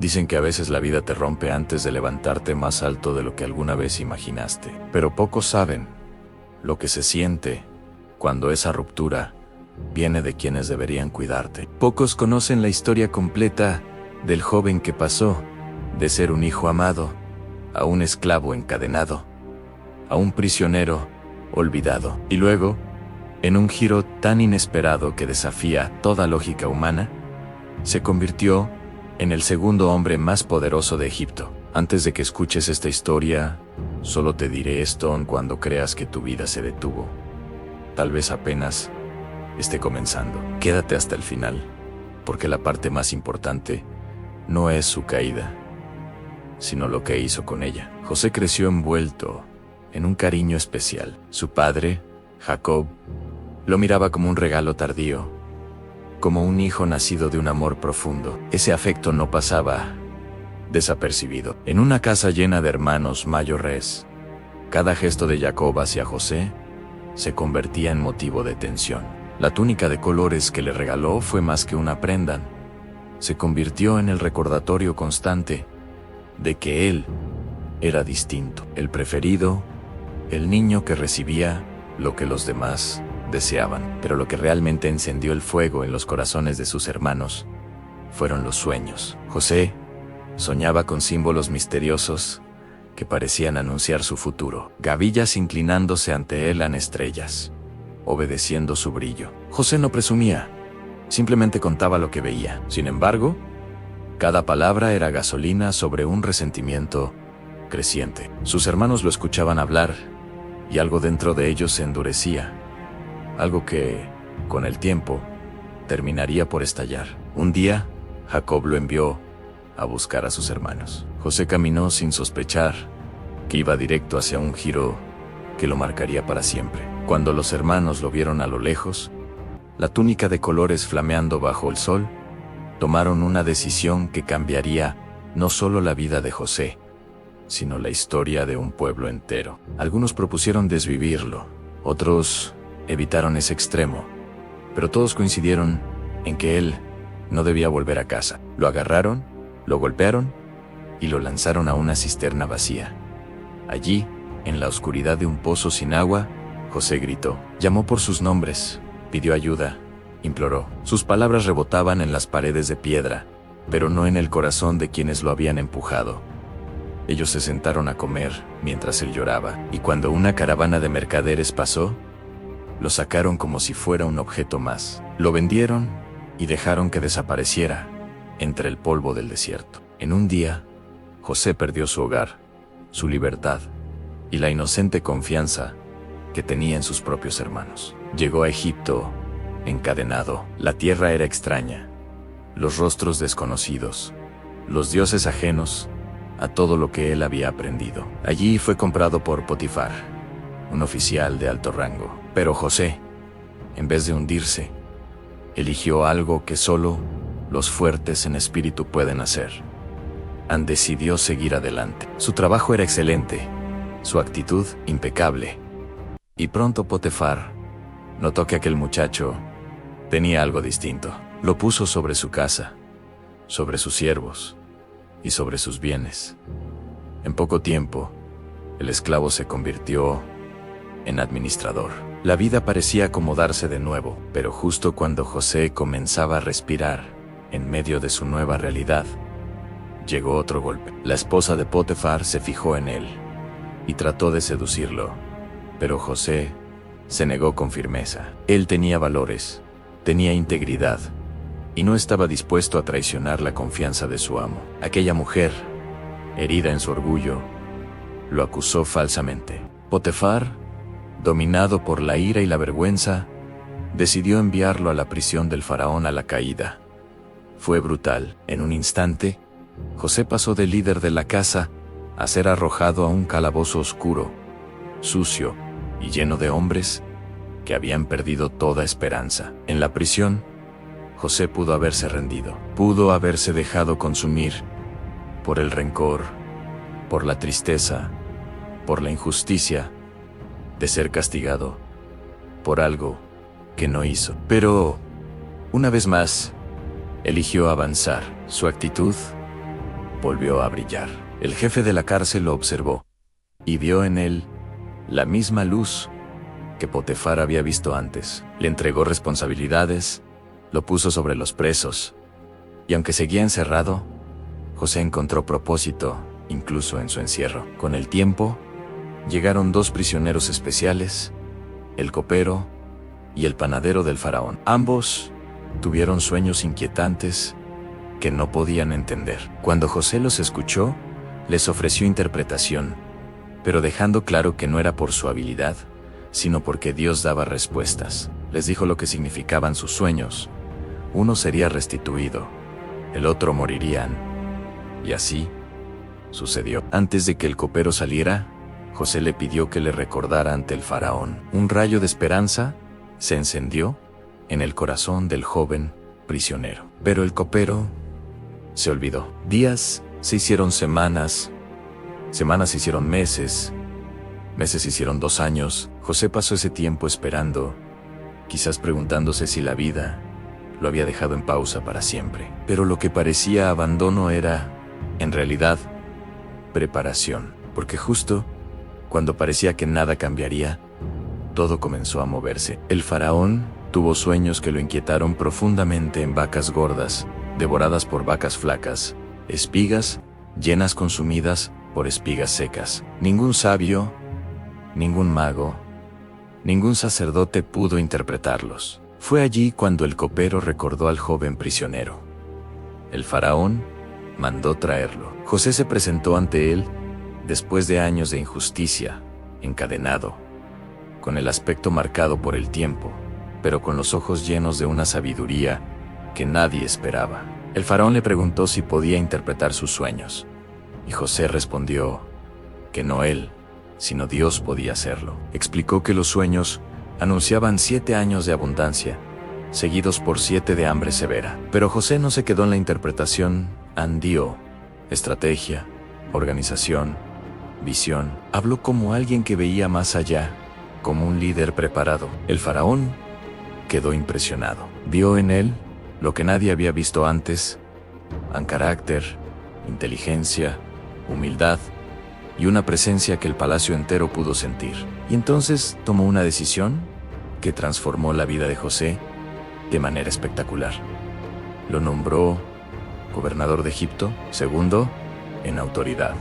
Dicen que a veces la vida te rompe antes de levantarte más alto de lo que alguna vez imaginaste. Pero pocos saben lo que se siente cuando esa ruptura viene de quienes deberían cuidarte. Pocos conocen la historia completa del joven que pasó de ser un hijo amado a un esclavo encadenado, a un prisionero olvidado. Y luego, en un giro tan inesperado que desafía toda lógica humana, se convirtió en el segundo hombre más poderoso de Egipto. Antes de que escuches esta historia, solo te diré esto cuando creas que tu vida se detuvo. Tal vez apenas esté comenzando. Quédate hasta el final, porque la parte más importante no es su caída, sino lo que hizo con ella. José creció envuelto en un cariño especial. Su padre, Jacob, lo miraba como un regalo tardío, como un hijo nacido de un amor profundo. Ese afecto no pasaba desapercibido. En una casa llena de hermanos mayores, cada gesto de Jacob hacia José se convertía en motivo de tensión. La túnica de colores que le regaló fue más que una prenda. Se convirtió en el recordatorio constante de que él era distinto, el preferido, el niño que recibía lo que los demás deseaban. Pero lo que realmente encendió el fuego en los corazones de sus hermanos fueron los sueños. José soñaba con símbolos misteriosos que parecían anunciar su futuro. Gavillas inclinándose ante él en estrellas, obedeciendo su brillo. José no presumía, simplemente contaba lo que veía. Sin embargo, cada palabra era gasolina sobre un resentimiento creciente. Sus hermanos lo escuchaban hablar y algo dentro de ellos se endurecía, algo que, con el tiempo, terminaría por estallar. Un día, Jacob lo envió a buscar a sus hermanos. José caminó sin sospechar que iba directo hacia un giro que lo marcaría para siempre. Cuando los hermanos lo vieron a lo lejos, la túnica de colores flameando bajo el sol, tomaron una decisión que cambiaría no solo la vida de José, sino la historia de un pueblo entero. Algunos propusieron desvivirlo, otros evitaron ese extremo, pero todos coincidieron en que él no debía volver a casa. Lo agarraron, lo golpearon y lo lanzaron a una cisterna vacía. Allí, en la oscuridad de un pozo sin agua, José gritó, llamó por sus nombres, pidió ayuda, imploró. Sus palabras rebotaban en las paredes de piedra, pero no en el corazón de quienes lo habían empujado. Ellos se sentaron a comer mientras él lloraba, y cuando una caravana de mercaderes pasó, lo sacaron como si fuera un objeto más. Lo vendieron y dejaron que desapareciera entre el polvo del desierto. En un día, José perdió su hogar, su libertad y la inocente confianza que tenía en sus propios hermanos. Llegó a Egipto encadenado. La tierra era extraña, los rostros desconocidos, los dioses ajenos a todo lo que él había aprendido. Allí fue comprado por Potifar, un oficial de alto rango. Pero José, en vez de hundirse, eligió algo que solo los fuertes en espíritu pueden hacer. Decidió seguir adelante. Su trabajo era excelente, su actitud impecable. Y pronto Potifar notó que aquel muchacho tenía algo distinto. Lo puso sobre su casa, sobre sus siervos y sobre sus bienes. En poco tiempo, el esclavo se convirtió en administrador. La vida parecía acomodarse de nuevo, pero justo cuando José comenzaba a respirar en medio de su nueva realidad, llegó otro golpe. La esposa de Potifar se fijó en él y trató de seducirlo, pero José se negó con firmeza. Él tenía valores, tenía integridad, y no estaba dispuesto a traicionar la confianza de su amo. Aquella mujer, herida en su orgullo, lo acusó falsamente. Potifar, dominado por la ira y la vergüenza, decidió enviarlo a la prisión del faraón a la caída. Fue brutal. En un instante, José pasó de líder de la casa a ser arrojado a un calabozo oscuro, sucio y lleno de hombres que habían perdido toda esperanza. En la prisión, José pudo haberse rendido, pudo haberse dejado consumir por el rencor, por la tristeza, por la injusticia de ser castigado por algo que no hizo. Pero, una vez más, eligió avanzar. Su actitud volvió a brillar. El jefe de la cárcel lo observó y vio en él la misma luz que Potifar había visto antes. Le entregó responsabilidades, lo puso sobre los presos, y aunque seguía encerrado, José encontró propósito incluso en su encierro. Con el tiempo, llegaron 2 prisioneros especiales, el copero y el panadero del faraón. Ambos tuvieron sueños inquietantes que no podían entender. Cuando José los escuchó, les ofreció interpretación, pero dejando claro que no era por su habilidad, sino porque Dios daba respuestas. Les dijo lo que significaban sus sueños. Uno sería restituido, el otro morirían. Y así sucedió. Antes de que el copero saliera, José le pidió que le recordara ante el faraón. Un rayo de esperanza se encendió en el corazón del joven prisionero. Pero el copero se olvidó. Días se hicieron semanas, semanas se hicieron meses, meses se hicieron 2 años. José pasó ese tiempo esperando, quizás preguntándose si la vida lo había dejado en pausa para siempre. Pero lo que parecía abandono era, en realidad, preparación. Porque justo cuando parecía que nada cambiaría, todo comenzó a moverse. El faraón tuvo sueños que lo inquietaron profundamente en vacas gordas, devoradas por vacas flacas, espigas llenas consumidas por espigas secas. Ningún sabio, ningún mago, ningún sacerdote pudo interpretarlos. Fue allí cuando el copero recordó al joven prisionero. El faraón mandó traerlo. José se presentó ante él después de años de injusticia, encadenado, con el aspecto marcado por el tiempo, pero con los ojos llenos de una sabiduría que nadie esperaba. El faraón le preguntó si podía interpretar sus sueños, y José respondió que no él, sino Dios podía hacerlo. Explicó que los sueños anunciaban 7 años de abundancia, seguidos por 7 de hambre severa. Pero José no se quedó en la interpretación, dio estrategia, organización, visión. Habló como alguien que veía más allá, como un líder preparado. El faraón quedó impresionado. Vio en él lo que nadie había visto antes: carácter, inteligencia, humildad y una presencia que el palacio entero pudo sentir. Y entonces tomó una decisión que transformó la vida de José de manera espectacular. Lo nombró gobernador de Egipto, segundo en autoridad,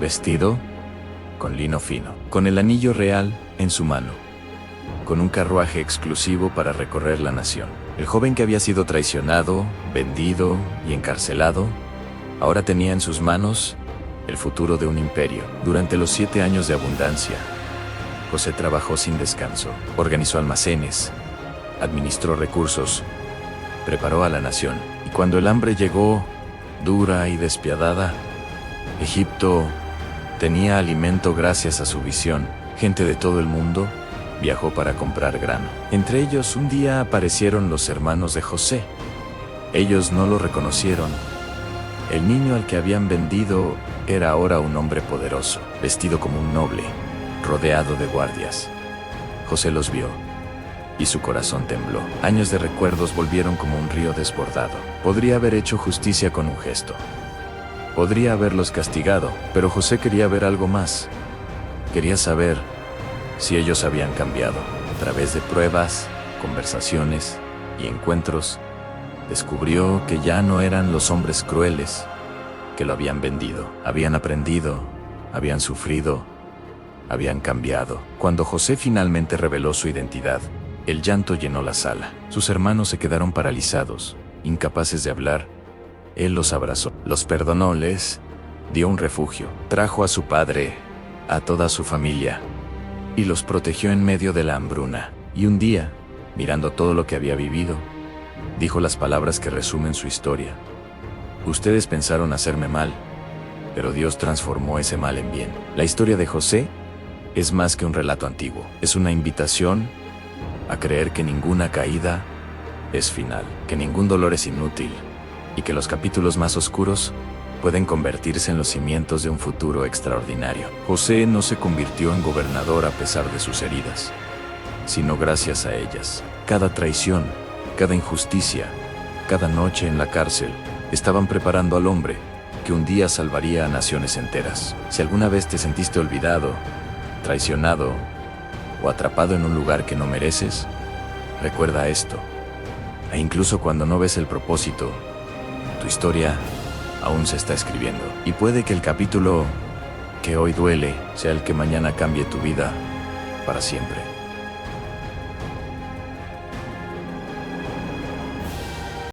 vestido con lino fino, con el anillo real en su mano, con un carruaje exclusivo para recorrer la nación. El joven que había sido traicionado, vendido y encarcelado, ahora tenía en sus manos el futuro de un imperio. Durante los 7 años de abundancia, José trabajó sin descanso, organizó almacenes, administró recursos, preparó a la nación. Y cuando el hambre llegó, dura y despiadada, Egipto tenía alimento gracias a su visión. Gente de todo el mundo viajó para comprar grano. Entre ellos, un día aparecieron los hermanos de José. Ellos no lo reconocieron. El niño al que habían vendido era ahora un hombre poderoso, vestido como un noble, rodeado de guardias. José los vio y su corazón tembló. Años de recuerdos volvieron como un río desbordado. Podría haber hecho justicia con un gesto. Podría haberlos castigado, pero José quería ver algo más. Quería saber si ellos habían cambiado. A través de pruebas, conversaciones y encuentros, descubrió que ya no eran los hombres crueles que lo habían vendido. Habían aprendido, habían sufrido, habían cambiado. Cuando José finalmente reveló su identidad, el llanto llenó la sala. Sus hermanos se quedaron paralizados, incapaces de hablar. Él los abrazó, los perdonó, les dio un refugio, trajo a su padre, a toda su familia, y los protegió en medio de la hambruna. Y un día, mirando todo lo que había vivido, dijo las palabras que resumen su historia: ustedes pensaron hacerme mal, pero Dios transformó ese mal en bien. La historia de José es más que un relato antiguo. Es una invitación a creer que ninguna caída es final, que ningún dolor es inútil, y que los capítulos más oscuros pueden convertirse en los cimientos de un futuro extraordinario. José no se convirtió en gobernador a pesar de sus heridas, sino gracias a ellas. Cada traición, cada injusticia, cada noche en la cárcel, estaban preparando al hombre que un día salvaría a naciones enteras. Si alguna vez te sentiste olvidado, traicionado o atrapado en un lugar que no mereces, recuerda esto. E incluso cuando no ves el propósito, tu historia aún se está escribiendo. Y puede que el capítulo que hoy duele sea el que mañana cambie tu vida para siempre.